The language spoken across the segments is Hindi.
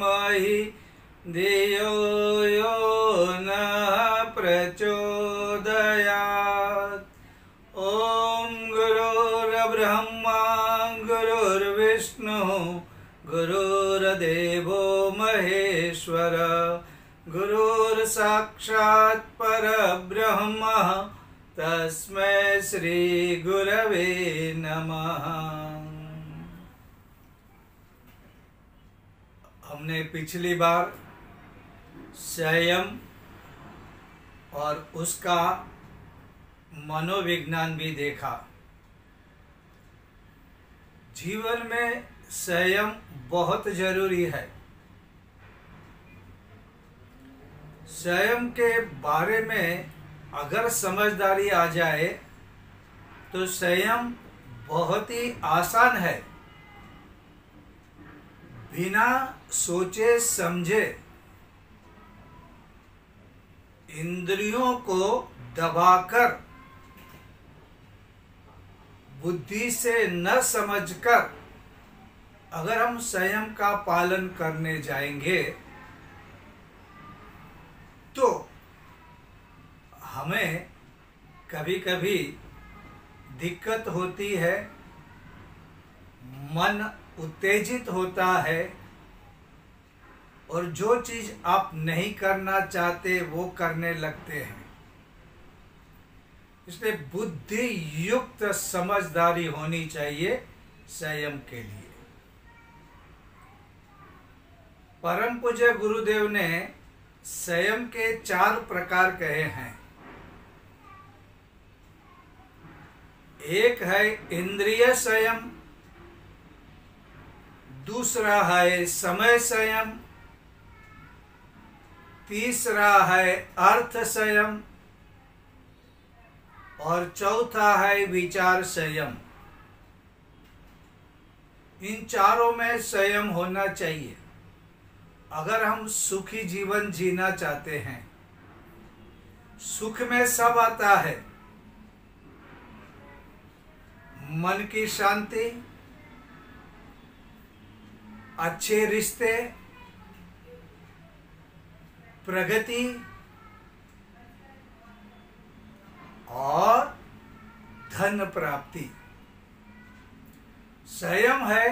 धीमहि धियो यो नः प्रचोदयात्। ॐ गुरुर्ब्रह्मा गुरुर्विष्णुः गुरुर्देवो महेश्वर गुरुर्साक्षात् परब्रह्म तस्मै श्री गुरवे नमः। हमने पिछली बार संयम और उसका मनोविज्ञान भी देखा। जीवन में संयम बहुत जरूरी है। संयम के बारे में अगर समझदारी आ जाए तो संयम बहुत ही आसान है। बिना सोचे समझे इंद्रियों को दबाकर बुद्धि से न समझकर अगर हम संयम का पालन करने जाएंगे तो हमें कभी कभी दिक्कत होती है, मन उत्तेजित होता है और जो चीज आप नहीं करना चाहते वो करने लगते हैं। इसलिए बुद्धि युक्त समझदारी होनी चाहिए संयम के लिए। परम पूज्य गुरुदेव ने संयम के 4 प्रकार कहे हैं। एक है इंद्रिय संयम, दूसरा है समय संयम, तीसरा है अर्थ संयम और चौथा है विचार संयम। इन चारों में संयम होना चाहिए अगर हम सुखी जीवन जीना चाहते हैं। सुख में सब आता है, मन की शांति, अच्छे रिश्ते, प्रगति और धन प्राप्ति। संयम है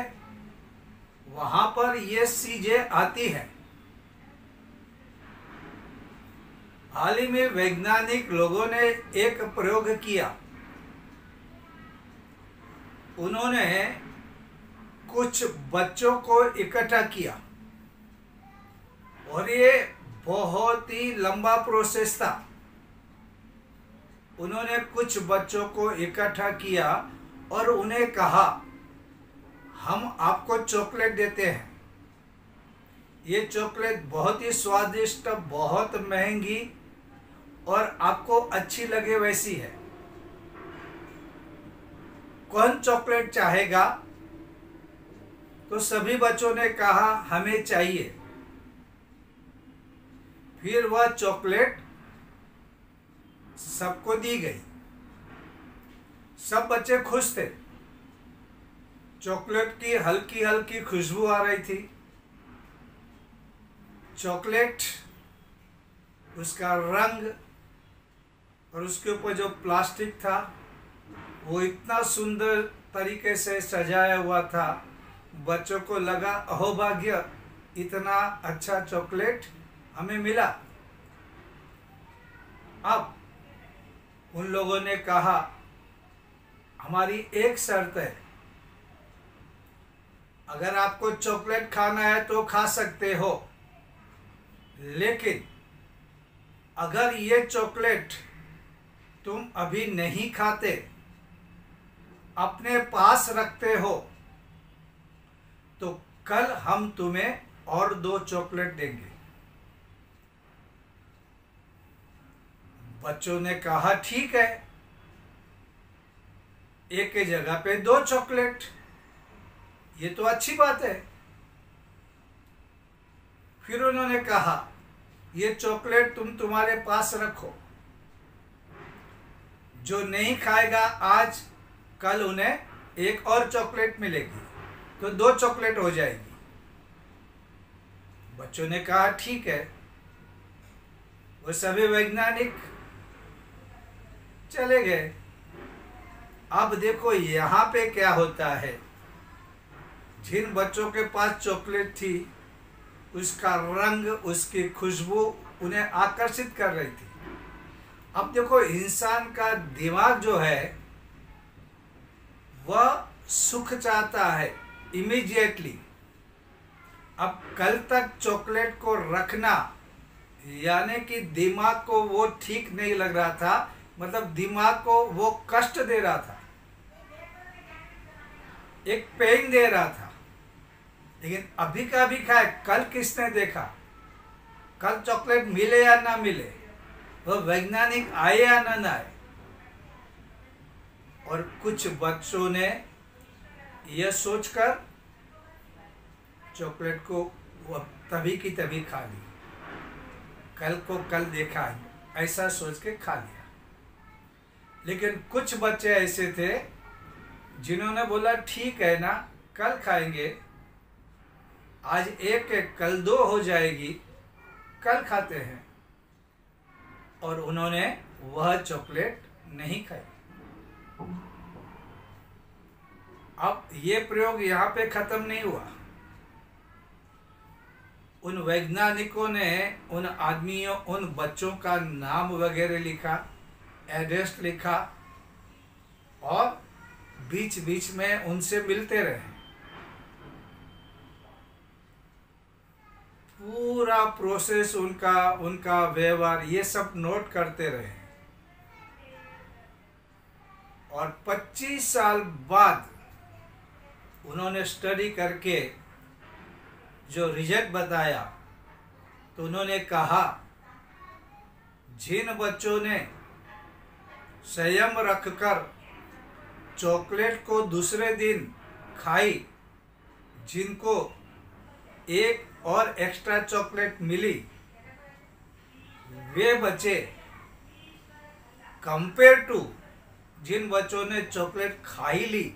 वहां पर ये चीजें आती हैं। हाल ही में वैज्ञानिक लोगों ने एक प्रयोग किया। उन्होंने कुछ बच्चों को इकट्ठा किया और ये बहुत ही लंबा प्रोसेस था। उन्होंने कुछ बच्चों को इकट्ठा किया और उन्हें कहा, हम आपको चॉकलेट देते हैं। ये चॉकलेट बहुत ही स्वादिष्ट, बहुत महंगी और आपको अच्छी लगे वैसी है। कौन चॉकलेट चाहेगा? तो सभी बच्चों ने कहा हमें चाहिए। फिर वह चॉकलेट सबको दी गई। सब बच्चे खुश थे। चॉकलेट की हल्की हल्की खुशबू आ रही थी। चॉकलेट, उसका रंग और उसके ऊपर जो प्लास्टिक था वो इतना सुंदर तरीके से सजाया हुआ था। बच्चों को लगा अहोभाग्य, इतना अच्छा चॉकलेट हमें मिला। अब उन लोगों ने कहा, हमारी एक शर्त है, अगर आपको चॉकलेट खाना है तो खा सकते हो, लेकिन अगर ये चॉकलेट तुम अभी नहीं खाते, अपने पास रखते हो, तो कल हम तुम्हें और 2 चॉकलेट देंगे। बच्चों ने कहा ठीक है, एक की जगह पे 2 चॉकलेट, ये तो अच्छी बात है। फिर उन्होंने कहा, ये चॉकलेट तुम तुम्हारे पास रखो, जो नहीं खाएगा आज, कल उन्हें एक और चॉकलेट मिलेगी, तो 2 चॉकलेट हो जाएगी। बच्चों ने कहा ठीक है। वो सभी वैज्ञानिक चले गए। अब देखो यहाँ पे क्या होता है, जिन बच्चों के पास चॉकलेट थी उसका रंग, उसकी खुशबू उन्हें आकर्षित कर रही थी। अब देखो इंसान का दिमाग जो है वह सुख चाहता है इमीडिएटली। अब कल तक चॉकलेट को रखना यानी कि दिमाग को वो ठीक नहीं लग रहा था, मतलब दिमाग को वो कष्ट दे रहा था, एक पेन दे रहा था। लेकिन अभी का अभी खाए, कल किसने देखा, कल चॉकलेट मिले या ना मिले, वो वैज्ञानिक आए या ना आए। और कुछ बच्चों ने यह सोचकर चॉकलेट को वो तभी की तभी खा ली, कल को कल देखा ऐसा सोच के खा लिया। लेकिन कुछ बच्चे ऐसे थे जिन्होंने बोला ठीक है ना, कल खाएंगे, आज एक एक कल दो हो जाएगी, कल खाते हैं। और उन्होंने वह चॉकलेट नहीं खाई। अब ये प्रयोग यहाँ पे खत्म नहीं हुआ। उन वैज्ञानिकों ने उन आदमियों, उन बच्चों का नाम वगैरह लिखा, एड्रेस लिखा और बीच बीच में उनसे मिलते रहे। पूरा प्रोसेस उनका व्यवहार ये सब नोट करते रहे। और 25 साल बाद उन्होंने स्टडी करके जो रिजल्ट बताया, तो उन्होंने कहा जिन बच्चों ने संयम रखकर चॉकलेट को दूसरे दिन खाई, जिनको एक और एक्स्ट्रा चॉकलेट मिली, वे बच्चे कंपेयर टू जिन बच्चों ने चॉकलेट खाई ली,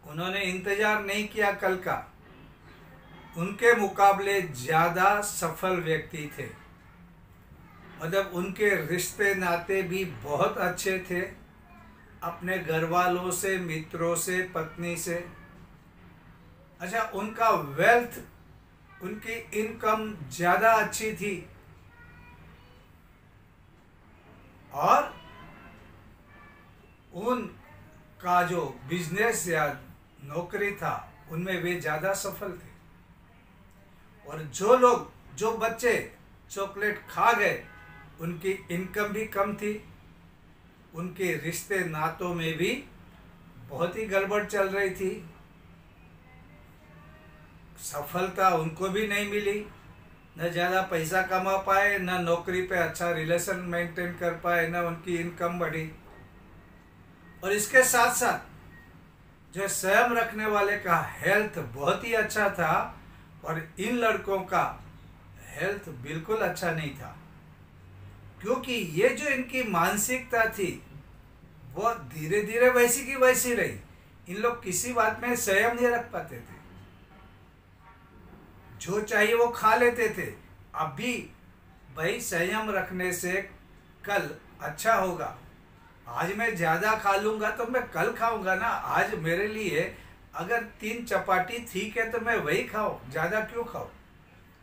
उन्होंने इंतजार नहीं किया कल का, उनके मुकाबले ज्यादा सफल व्यक्ति थे। मतलब उनके रिश्ते नाते भी बहुत अच्छे थे, अपने घर वालों से, मित्रों से, पत्नी से। अच्छा, उनका वेल्थ, उनकी इनकम ज्यादा अच्छी थी और उनका जो बिजनेस या नौकरी था उनमें वे ज्यादा सफल थे। और जो बच्चे चॉकलेट खा गए, उनकी इनकम भी कम थी, उनके रिश्ते नातों में भी बहुत ही गड़बड़ चल रही थी, सफलता उनको भी नहीं मिली, न ज़्यादा पैसा कमा पाए, न नौकरी पे अच्छा रिलेशन मेंटेन कर पाए, न उनकी इनकम बढ़ी। और इसके साथ साथ जो संयम रखने वाले का हेल्थ बहुत ही अच्छा था और इन लड़कों का हेल्थ बिल्कुल अच्छा नहीं था, क्योंकि ये जो इनकी मानसिकता थी वो धीरे धीरे वैसी की वैसी रही। इन लोग किसी बात में संयम नहीं रख पाते थे, जो चाहिए वो खा लेते थे। अब भी भाई संयम रखने से कल अच्छा होगा, आज मैं ज़्यादा खा लूँगा तो मैं कल खाऊंगा ना। आज मेरे लिए अगर 3 चपाती ठीक है तो मैं वही खाऊं, ज़्यादा क्यों खाऊं,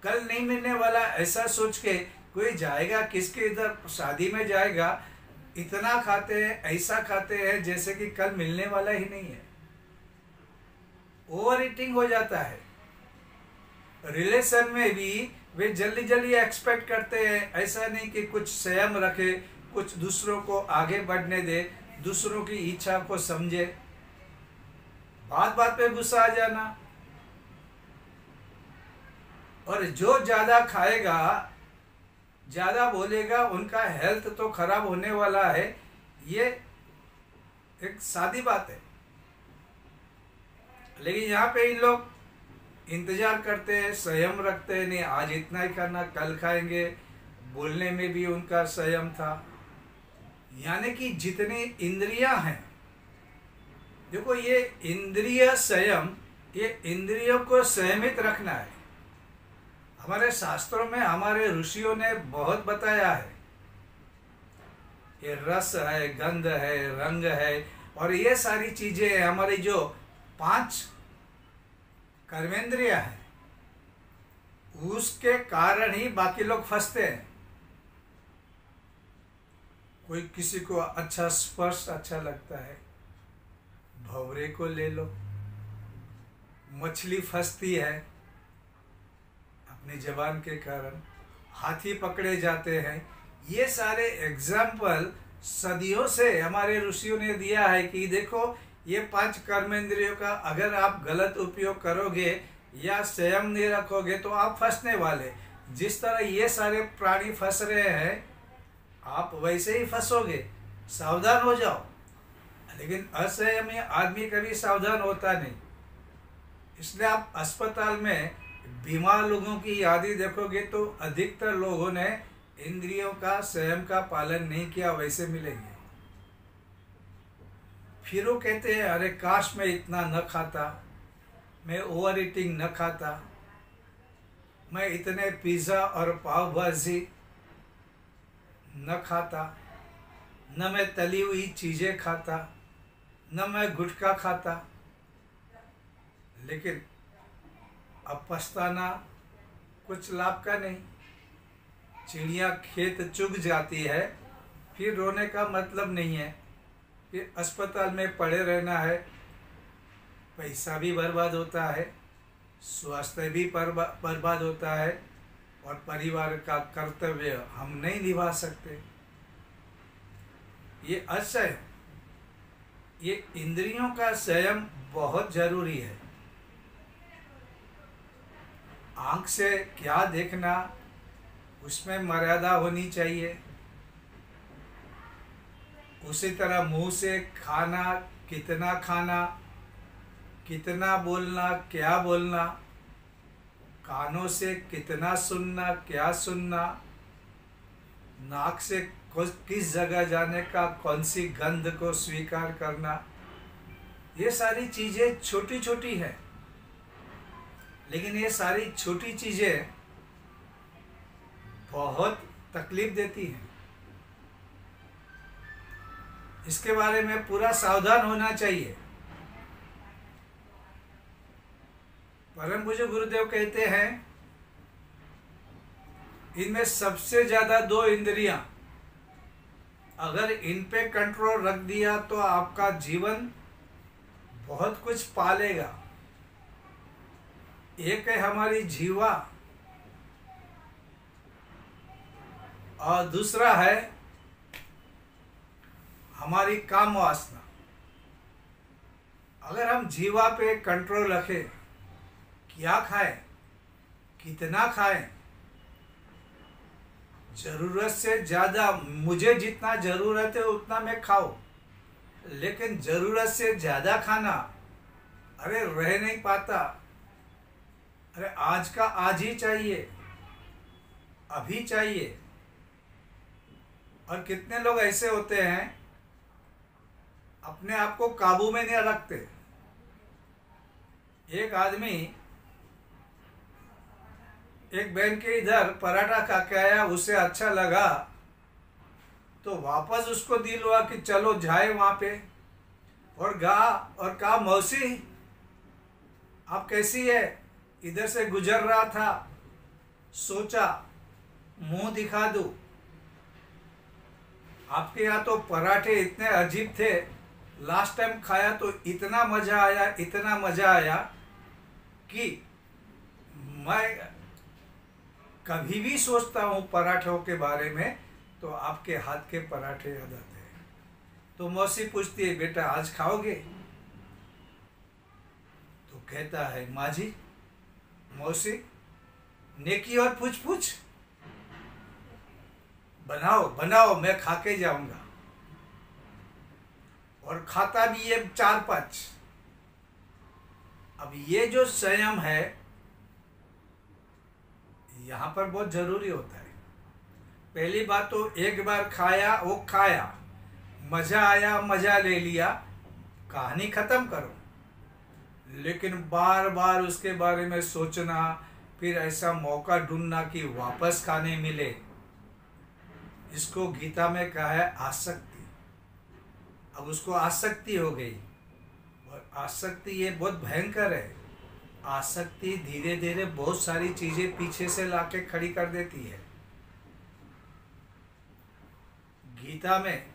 कल नहीं मिलने वाला ऐसा सोच के कोई जाएगा किसके इधर शादी में जाएगा, इतना खाते हैं, ऐसा खाते हैं जैसे कि कल मिलने वाला ही नहीं है। ओवर ईटिंग हो जाता है। रिलेशन में भी वे जल्दी जल्दी एक्सपेक्ट करते हैं, ऐसा नहीं कि कुछ संयम रखे, कुछ दूसरों को आगे बढ़ने दे, दूसरों की इच्छा को समझे। बात बात पे गुस्सा आ जाना, और जो ज्यादा खाएगा, ज्यादा बोलेगा, उनका हेल्थ तो खराब होने वाला है, ये एक सादी बात है। लेकिन यहाँ पे इन लोग इंतजार करते हैं, संयम रखते हैं, नहीं आज इतना ही करना, कल खाएंगे। बोलने में भी उनका संयम था। यानी कि जितनी इंद्रियां हैं, देखो ये इंद्रिय संयम ये इंद्रियों को संयमित रखना है। हमारे शास्त्रों में हमारे ऋषियों ने बहुत बताया है। ये रस है, गंध है, रंग है, और ये सारी चीजें हमारी जो 5 कर्मेंद्रिय है, उसके कारण ही बाकी लोग फंसते हैं। कोई किसी को अच्छा स्पर्श अच्छा लगता है, भंवरे को ले लो। मछली फंसती है अपनी जबान के कारण, हाथी पकड़े जाते हैं। ये सारे एग्जाम्पल सदियों से हमारे ऋषियों ने दिया है कि देखो, ये 5 कर्मेंद्रियों का अगर आप गलत उपयोग करोगे या संयम नहीं रखोगे तो आप फंसने वाले। जिस तरह ये सारे प्राणी फंस रहे हैं, आप वैसे ही फंसोगे। सावधान हो जाओ। लेकिन असंयमी आदमी कभी सावधान होता नहीं। इसलिए आप अस्पताल में बीमार लोगों की यादी देखोगे तो अधिकतर लोगों ने इंद्रियों का, संयम का पालन नहीं किया, वैसे मिलेंगे। फिर वो कहते हैं, अरे काश मैं इतना न खाता, मैं ओवर ईटिंग न खाता, मैं इतने पिज़्ज़ा और पाव भाजी न खाता, न मैं तली हुई चीज़ें खाता, न मैं गुटखा खाता। लेकिन अब पछताना कुछ लाभ का नहीं। चिड़िया खेत चुग जाती है, फिर रोने का मतलब नहीं है। फिर अस्पताल में पड़े रहना है, पैसा भी बर्बाद होता है, स्वास्थ्य भी बर्बाद होता है, और परिवार का कर्तव्य हम नहीं निभा सकते। ये असंयम, ये इंद्रियों का संयम बहुत जरूरी है। आंख से क्या देखना, उसमें मर्यादा होनी चाहिए। उसी तरह मुंह से खाना, कितना खाना, कितना बोलना, क्या बोलना, कानों से कितना सुनना, क्या सुनना, नाक से किस जगह जाने का, कौन सी गंध को स्वीकार करना, ये सारी चीजें छोटी छोटी है। लेकिन ये सारी छोटी चीजें बहुत तकलीफ देती हैं। इसके बारे में पूरा सावधान होना चाहिए। परम पूज्य गुरुदेव कहते हैं, इनमें सबसे ज्यादा 2 इंद्रियां, अगर इन पे कंट्रोल रख दिया तो आपका जीवन बहुत कुछ पालेगा। एक है हमारी जीवा, और दूसरा है हमारी काम वासना। अगर हम जीवा पे कंट्रोल रखें, क्या खाएं, कितना खाएं, जरूरत से ज्यादा, मुझे जितना जरूरत है उतना मैं खाऊं। लेकिन जरूरत से ज्यादा खाना, अरे रह नहीं पाता, अरे आज का आज ही चाहिए, अभी चाहिए। और कितने लोग ऐसे होते हैं, अपने आप को काबू में नहीं रखते। एक आदमी एक बहन के इधर पराठा खा के आया, उसे अच्छा लगा तो वापस उसको दिल हुआ कि चलो जाए वहां पे, और कहा, मौसी आप कैसी है? इधर से गुजर रहा था, सोचा मुंह दिखा दूं। आपके यहाँ तो पराठे इतने अजीब थे, लास्ट टाइम खाया तो इतना मजा आया, इतना मजा आया कि मैं कभी भी सोचता हूँ पराठों के बारे में तो आपके हाथ के पराठे याद आते हैं। तो मौसी पूछती है, बेटा आज खाओगे? तो कहता है, माँ जी, मौसी नेकी और पूछ पूछ, बनाओ बनाओ, मैं खा के जाऊंगा। और खाता भी ये 4-5। अब ये जो संयम है यहाँ पर बहुत जरूरी होता है। पहली बात तो एक बार खाया वो खाया, मजा आया, मजा ले लिया, कहानी खत्म करो। लेकिन बार बार उसके बारे में सोचना, फिर ऐसा मौका ढूंढना कि वापस खाने मिले, इसको गीता में कहा है आसक्ति। अब उसको आसक्ति हो गई, और आसक्ति ये बहुत भयंकर है। आसक्ति धीरे धीरे बहुत सारी चीजें पीछे से लाके खड़ी कर देती है। गीता में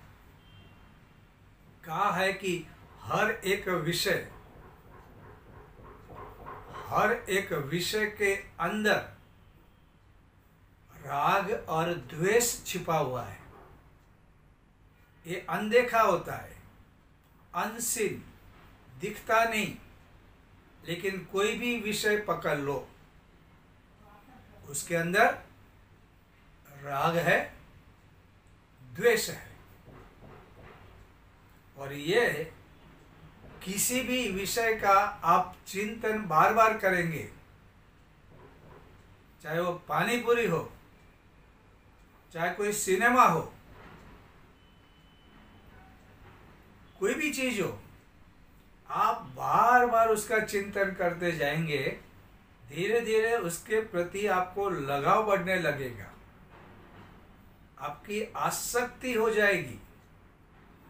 कहा है कि हर एक विषय के अंदर राग और द्वेष छिपा हुआ है। ये अनदेखा होता है, अनसीन, दिखता नहीं, लेकिन कोई भी विषय पकड़ लो, उसके अंदर राग है, द्वेष है। और ये किसी भी विषय का आप चिंतन बार बार करेंगे, चाहे वो पानी पूरी हो, चाहे कोई सिनेमा हो, कोई भी चीज हो, आप बार बार उसका चिंतन करते जाएंगे, धीरे धीरे उसके प्रति आपको लगाव बढ़ने लगेगा, आपकी आसक्ति हो जाएगी,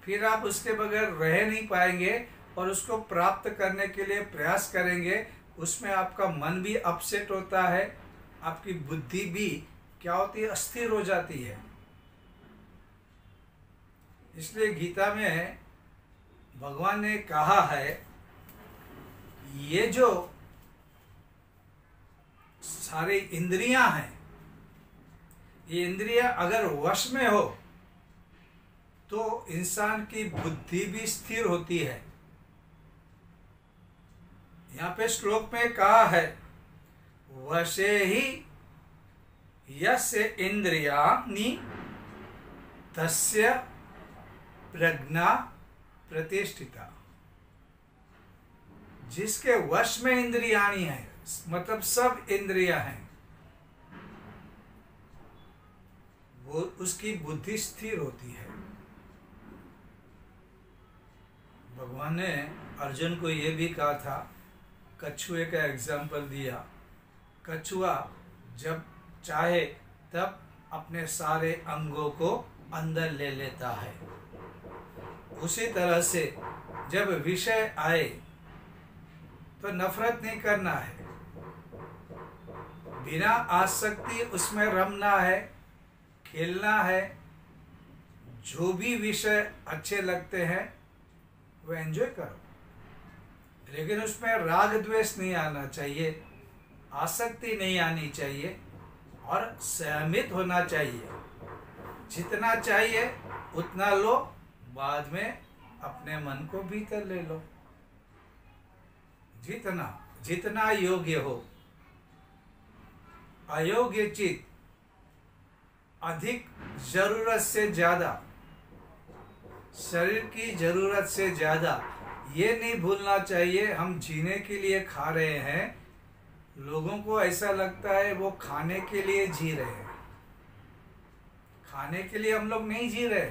फिर आप उसके बगैर रह नहीं पाएंगे और उसको प्राप्त करने के लिए प्रयास करेंगे। उसमें आपका मन भी अपसेट होता है, आपकी बुद्धि भी क्या होती है, अस्थिर हो जाती है। इसलिए गीता में भगवान ने कहा है, ये जो सारी इंद्रियां हैं, ये इंद्रियां अगर वश में हो तो इंसान की बुद्धि भी स्थिर होती है। यहाँ पे श्लोक में कहा है, वशे ही यस्य इंद्रियाणि तस्य प्रज्ञा प्रतिष्ठिता। जिसके वश में इंद्रियाणि है, मतलब सब इंद्रियां हैं, वो उसकी बुद्धि स्थिर होती है। भगवान ने अर्जुन को ये भी कहा था, कछुए का एग्जाम्पल दिया। कछुआ जब चाहे तब अपने सारे अंगों को अंदर ले लेता है। उसी तरह से जब विषय आए तो नफरत नहीं करना है, बिना आसक्ति उसमें रमना है, खेलना है। जो भी विषय अच्छे लगते हैं वो एंजॉय करो, लेकिन उसमें राग द्वेष नहीं आना चाहिए, आसक्ति नहीं आनी चाहिए, और संयमित होना चाहिए। जितना चाहिए उतना लो, बाद में अपने मन को भीतर ले लो, जितना जितना योग्य हो। अयोग्य चीज अधिक जरूरत से ज्यादा, शरीर की जरूरत से ज्यादा, ये नहीं भूलना चाहिए हम जीने के लिए खा रहे हैं। लोगों को ऐसा लगता है वो खाने के लिए जी रहे हैं। खाने के लिए हम लोग नहीं जी रहे,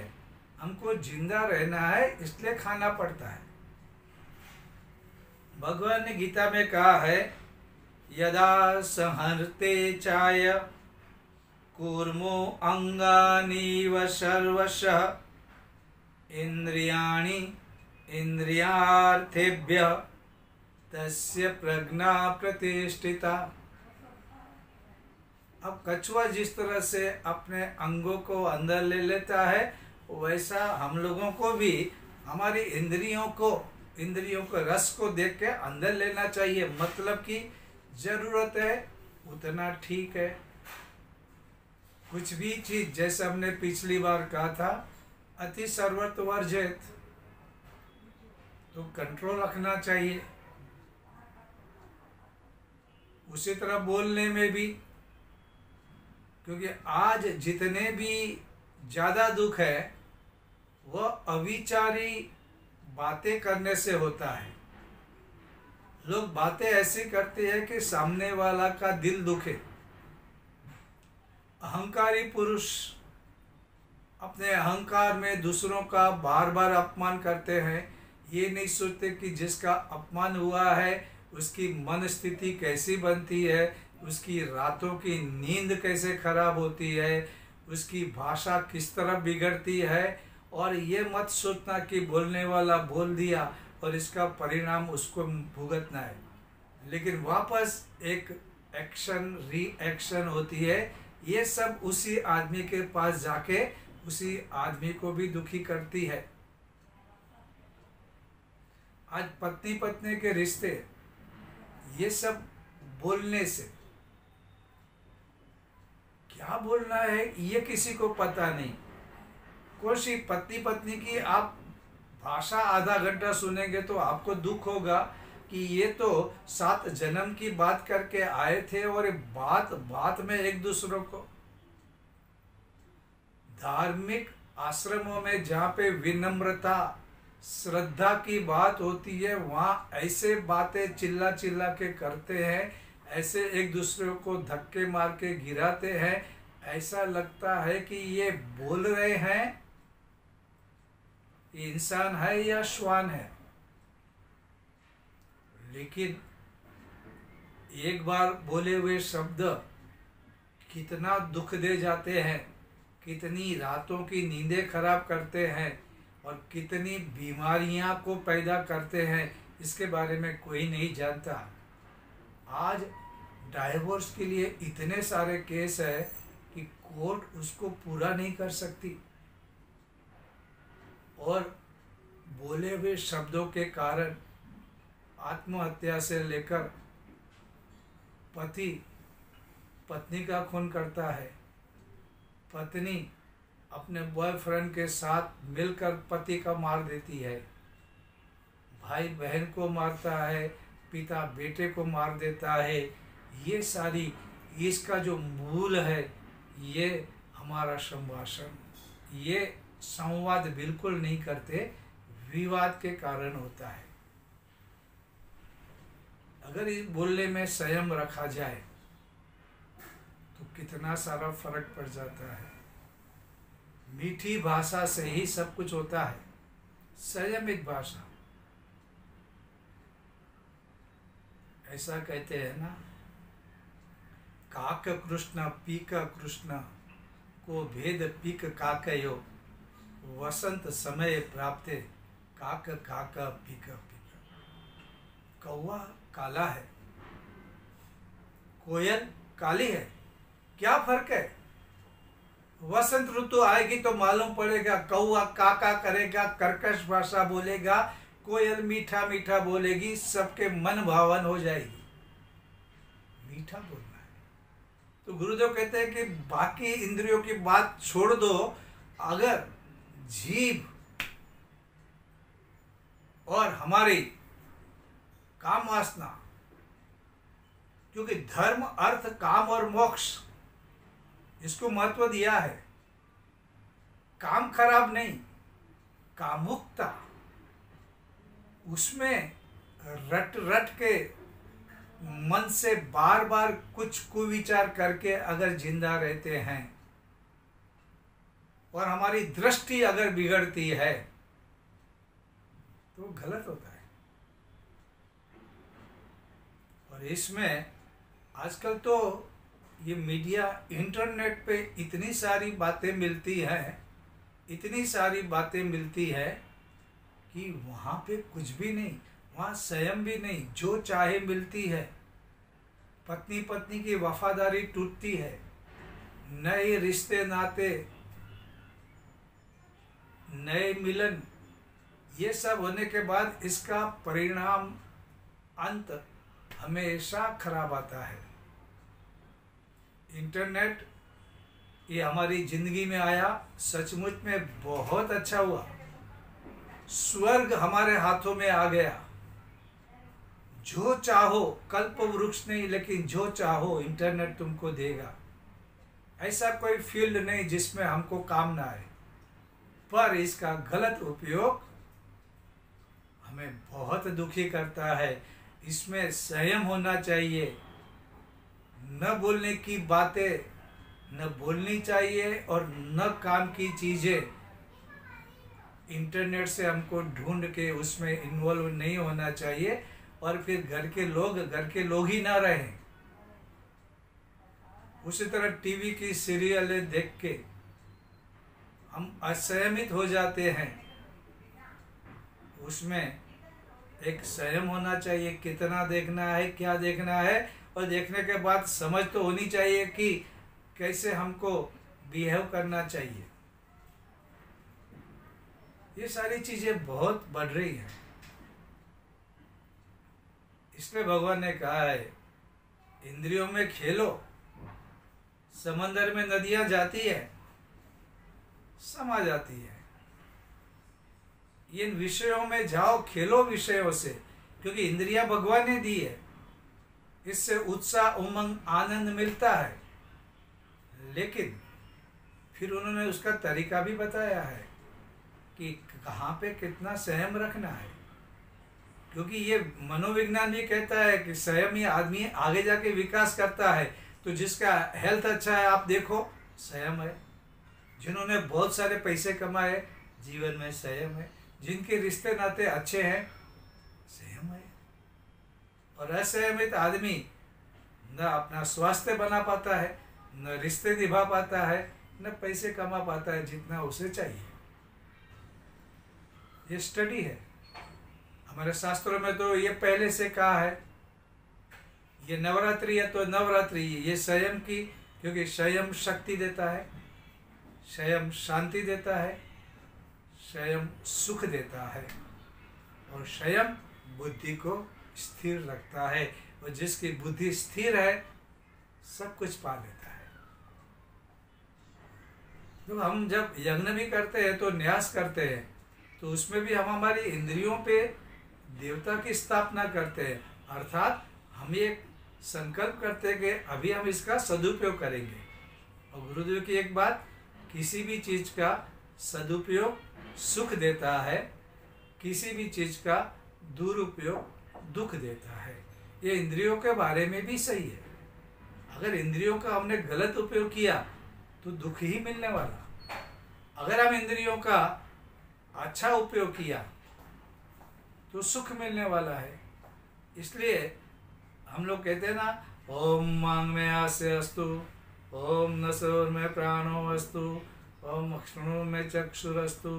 हमको जिंदा रहना है, इसलिए खाना पड़ता है। भगवान ने गीता में कहा है, यदा संहर्ते चाय कूर्मो अंगानीव सर्वशः इंद्रियाणि इंद्रियार्थेभ्यः तस्य प्रज्ञा प्रतिष्ठिता। अब कछुआ जिस तरह से अपने अंगों को अंदर ले लेता है, वैसा हम लोगों को भी हमारी इंद्रियों को रस को देख के अंदर लेना चाहिए। मतलब कि जरूरत है उतना ठीक है। कुछ भी चीज, जैसे हमने पिछली बार कहा था, अति सर्वत्र वर्जित, तो कंट्रोल रखना चाहिए। उसी तरह बोलने में भी, क्योंकि आज जितने भी ज्यादा दुख है वह अविचारी बातें करने से होता है। लोग बातें ऐसी करते हैं कि सामने वाला का दिल दुखे। अहंकारी पुरुष अपने अहंकार में दूसरों का बार बार अपमान करते हैं, ये नहीं सोचते कि जिसका अपमान हुआ है उसकी मन स्थिति कैसी बनती है, उसकी रातों की नींद कैसे खराब होती है, उसकी भाषा किस तरह बिगड़ती है। और ये मत सोचना कि बोलने वाला बोल दिया और इसका परिणाम उसको भुगतना है, लेकिन वापस एक एक्शन रिएक्शन होती है। ये सब उसी आदमी के पास जाके उसी आदमी को भी दुखी करती है। आज पत्नी पत्नी के रिश्ते ये सब बोलने से, क्या बोलना है ये किसी को पता नहीं। कोई पत्नी पत्नी की आप भाषा आधा घंटा सुनेंगे तो आपको दुख होगा कि ये तो 7 जन्म की बात करके आए थे और बात बात में एक दूसरों को। धार्मिक आश्रमों में जहाँ पे विनम्रता श्रद्धा की बात होती है, वहाँ ऐसे बातें चिल्ला चिल्ला के करते हैं, ऐसे एक दूसरे को धक्के मार के गिराते हैं। ऐसा लगता है कि ये बोल रहे हैं, ये इंसान है या श्वान है। लेकिन एक बार बोले हुए शब्द कितना दुख दे जाते हैं, कितनी रातों की नींदें खराब करते हैं और कितनी बीमारियां को पैदा करते हैं, इसके बारे में कोई नहीं जानता। आज डाइवोर्स के लिए इतने सारे केस है कि कोर्ट उसको पूरा नहीं कर सकती, और बोले हुए शब्दों के कारण आत्महत्या से लेकर पति पत्नी का खून करता है, पत्नी अपने बॉयफ्रेंड के साथ मिलकर पति का मार देती है, भाई बहन को मारता है, पिता बेटे को मार देता है। ये सारी इसका जो मूल है ये हमारा संभाषण, ये संवाद बिल्कुल नहीं करते, विवाद के कारण होता है। अगर इस बोलने में संयम रखा जाए तो कितना सारा फर्क पड़ जाता है। मीठी भाषा से ही सब कुछ होता है, संयमित भाषा। ऐसा कहते हैं ना, काक कृष्ण पीक कृष्ण को भेद पीक काकयो, वसंत समय प्राप्ते काक काक पीक पीक। कौवा काला है, कोयल काली है, क्या फर्क है? वसंत ऋतु आएगी तो मालूम पड़ेगा। कौवा काका करेगा, कर्कश भाषा बोलेगा, कोयल मीठा मीठा बोलेगी, सबके मन भावन हो जाएगी। मीठा बोलना है। तो गुरुदेव कहते हैं कि बाकी इंद्रियों की बात छोड़ दो, अगर जीभ और हमारी काम वासना, क्योंकि धर्म अर्थ काम और मोक्ष इसको महत्व दिया है। काम खराब नहीं, कामुकता, उसमें रट रट के मन से बार बार कुछ कुविचार करके अगर जिंदा रहते हैं और हमारी दृष्टि अगर बिगड़ती है तो गलत होता है। और इसमें आजकल तो ये मीडिया इंटरनेट पे इतनी सारी बातें मिलती हैं, इतनी सारी बातें मिलती है कि वहाँ पे कुछ भी नहीं, वहाँ संयम भी नहीं, जो चाहे मिलती है। पत्नी पत्नी की वफादारी टूटती है, नए रिश्ते नाते, नए मिलन, ये सब होने के बाद इसका परिणाम अंत हमेशा खराब आता है। इंटरनेट ये हमारी जिंदगी में आया, सचमुच में बहुत अच्छा हुआ। स्वर्ग हमारे हाथों में आ गया। जो चाहो, कल्प वृक्ष नहीं, लेकिन जो चाहो इंटरनेट तुमको देगा। ऐसा कोई फील्ड नहीं जिसमें हमको काम ना आए, पर इसका गलत उपयोग हमें बहुत दुखी करता है। इसमें संयम होना चाहिए। न बोलने की बातें न बोलनी चाहिए और न काम की चीजें इंटरनेट से हमको ढूंढ के उसमें इन्वॉल्व नहीं होना चाहिए, और फिर घर के लोग ही ना रहें। उसी तरह टीवी की सीरियलें देख के हम असंयमित हो जाते हैं। उसमें एक संयम होना चाहिए, कितना देखना है, क्या देखना है, और देखने के बाद समझ तो होनी चाहिए कि कैसे हमको बिहेव करना चाहिए। ये सारी चीजें बहुत बढ़ रही हैं। इसलिए भगवान ने कहा है, इंद्रियों में खेलो, समंदर में नदियां जाती है, समा जाती है। इन विषयों में जाओ, खेलो विषयों से, क्योंकि इंद्रियां भगवान ने दी है। इससे उत्साह, उमंग, आनंद मिलता है। लेकिन फिर उन्होंने उसका तरीका भी बताया है कि कहाँ पे कितना संयम रखना है, क्योंकि ये मनोविज्ञान भी कहता है कि संयम ही आदमी आगे जाके विकास करता है। तो जिसका हेल्थ अच्छा है, आप देखो, संयम है। जिन्होंने बहुत सारे पैसे कमाए, जीवन में संयम है। जिनके रिश्ते नाते अच्छे हैं, संयम है। और असंयमित आदमी न अपना स्वास्थ्य बना पाता है, न रिश्ते निभा पाता है, न पैसे कमा पाता है जितना उसे चाहिए। ये स्टडी है, हमारे शास्त्रों में तो ये पहले से कहा है। ये नवरात्रि है तो नवरात्रि ये संयम की, क्योंकि संयम शक्ति देता है, संयम शांति देता है, संयम सुख देता है, और संयम बुद्धि को स्थिर रखता है। और जिसकी बुद्धि स्थिर है, सब कुछ पा लेता है। तो हम जब यज्ञ भी करते हैं तो न्यास करते हैं, तो उसमें भी हम हमारी इंद्रियों पे देवता की स्थापना करते हैं। अर्थात हम ये संकल्प करते हैं कि अभी हम इसका सदुपयोग करेंगे। और गुरुदेव की एक बात, किसी भी चीज का सदुपयोग सुख देता है, किसी भी चीज का दुरुपयोग दुख देता है। ये इंद्रियों के बारे में भी सही है। अगर इंद्रियों का हमने गलत उपयोग किया तो दुख ही मिलने वाला। अगर हम इंद्रियों का अच्छा उपयोग किया तो सुख मिलने वाला है। इसलिए हम लोग कहते हैं ना, ओम मांग में आस्य अस्तु, ओम नसोर में प्राणो अस्तु, ओम अक्षणों में चक्षुरस्तु,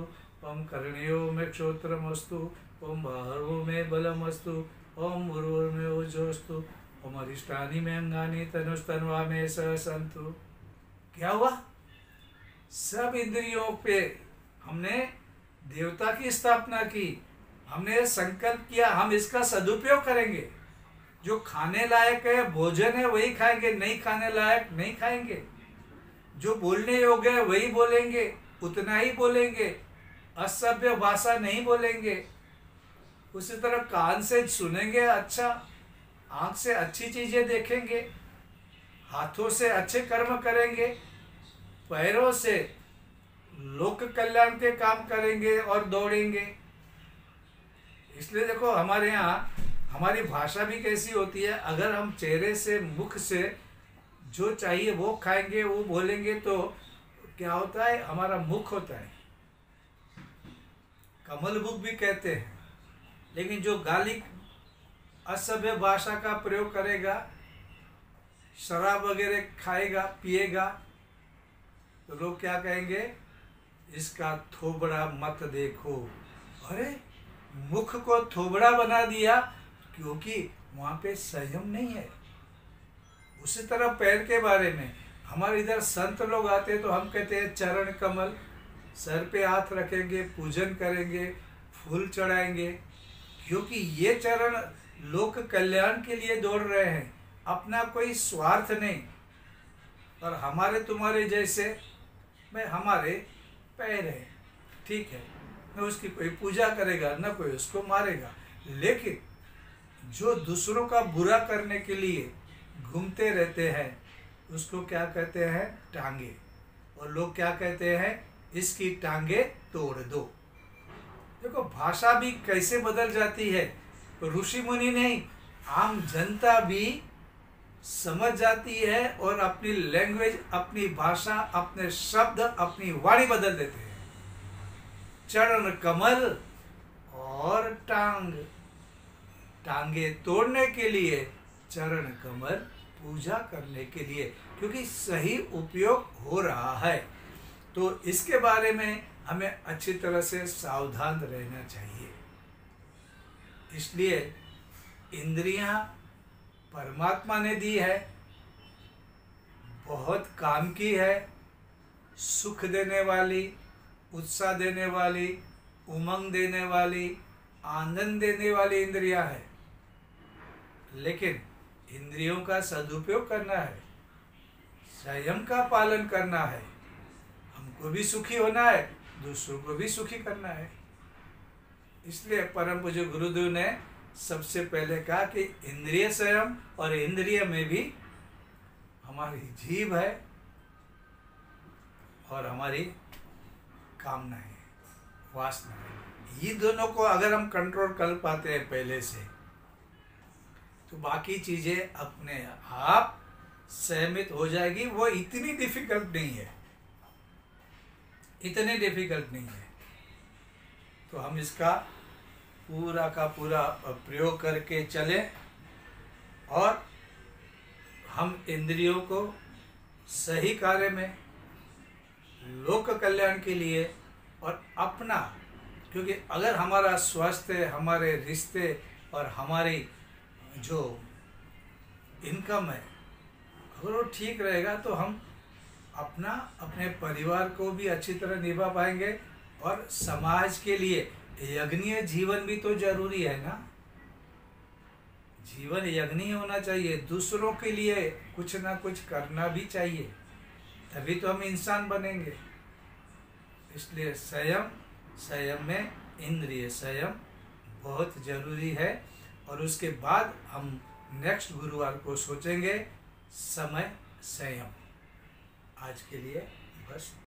ओम कर्णियों में क्षोत्रम अस्तु, ओम बाहुओं में बलम अस्तु, ओम उर्वर में ओजोस्तु, ओम अरिष्टानि में अंगानि तनुस्तन्वा में सन्तु। क्या हुआ? सब इंद्रियों पे हमने देवता की स्थापना की, हमने संकल्प किया हम इसका सदुपयोग करेंगे। जो खाने लायक है भोजन है वही खाएंगे, नहीं खाने लायक नहीं खाएंगे। जो बोलने योग्य है वही बोलेंगे, उतना ही बोलेंगे, असभ्य भाषा नहीं बोलेंगे। उसी तरह कान से सुनेंगे अच्छा, आंख से अच्छी चीजें देखेंगे, हाथों से अच्छे कर्म करेंगे, पैरों से लोक कल्याण के काम करेंगे और दौड़ेंगे। इसलिए देखो हमारे यहाँ हमारी भाषा भी कैसी होती है। अगर हम चेहरे से, मुख से जो चाहिए वो खाएंगे, वो बोलेंगे, तो क्या होता है, हमारा मुख होता है, कमल मुख भी कहते हैं। लेकिन जो गाली असभ्य भाषा का प्रयोग करेगा, शराब वगैरह खाएगा, पिएगा, तो लोग क्या कहेंगे, इसका थोबड़ा मत देखो। अरे मुख को थोबड़ा बना दिया क्योंकि वहां पे संयम नहीं है। उसी तरह पैर के बारे में हमारे इधर संत लोग आते हैं तो हम कहते हैं चरण कमल, सर पे हाथ रखेंगे, पूजन करेंगे, फूल चढ़ाएंगे, क्योंकि ये चरण लोक कल्याण के लिए दौड़ रहे हैं, अपना कोई स्वार्थ नहीं। और हमारे तुम्हारे जैसे मैं हमारे पैर है, ठीक है, न उसकी कोई पूजा करेगा, न कोई उसको मारेगा। लेकिन जो दूसरों का बुरा करने के लिए घूमते रहते हैं उसको क्या कहते हैं, टांगे। और लोग क्या कहते हैं, इसकी टांगे तोड़ दो। देखो भाषा भी कैसे बदल जाती है, तो ऋषि मुनि नहीं, आम जनता भी समझ जाती है और अपनी लैंग्वेज, अपनी भाषा, अपने शब्द, अपनी वाणी बदल देते हैं। चरण कमल और टांगे तोड़ने के लिए, चरण कमल पूजा करने के लिए, क्योंकि सही उपयोग हो रहा है। तो इसके बारे में हमें अच्छी तरह से सावधान रहना चाहिए। इसलिए इंद्रियां परमात्मा ने दी है, बहुत काम की है, सुख देने वाली, उत्साह देने वाली, उमंग देने वाली, आनंद देने वाली इंद्रियां है। लेकिन इंद्रियों का सदुपयोग करना है, संयम का पालन करना है, हमको भी सुखी होना है, दूसरों को भी सुखी करना है। इसलिए परम पूज्य गुरुदेव ने सबसे पहले कहा कि इंद्रिय संयम, और इंद्रिय में भी हमारी जीभ है और हमारी कामना है, वासना है। ये दोनों को अगर हम कंट्रोल कर पाते हैं पहले से, तो बाकी चीजें अपने आप सहमित हो जाएगी। वो इतनी डिफिकल्ट नहीं है, इतने डिफिकल्ट नहीं है। तो हम इसका पूरा का पूरा प्रयोग करके चले और हम इंद्रियों को सही कार्य में, लोक कल्याण के लिए और अपना, क्योंकि अगर हमारा स्वास्थ्य, हमारे रिश्ते और हमारी जो इनकम है, अगर वो ठीक रहेगा तो हम अपना, अपने परिवार को भी अच्छी तरह निभा पाएंगे। और समाज के लिए यज्ञीय जीवन भी तो जरूरी है ना, जीवन यज्ञीय होना चाहिए, दूसरों के लिए कुछ ना कुछ करना भी चाहिए, तभी तो हम इंसान बनेंगे। इसलिए संयम में इंद्रिय संयम बहुत जरूरी है। और उसके बाद हम नेक्स्ट गुरुवार को सोचेंगे समय संयम। आज के लिए बस।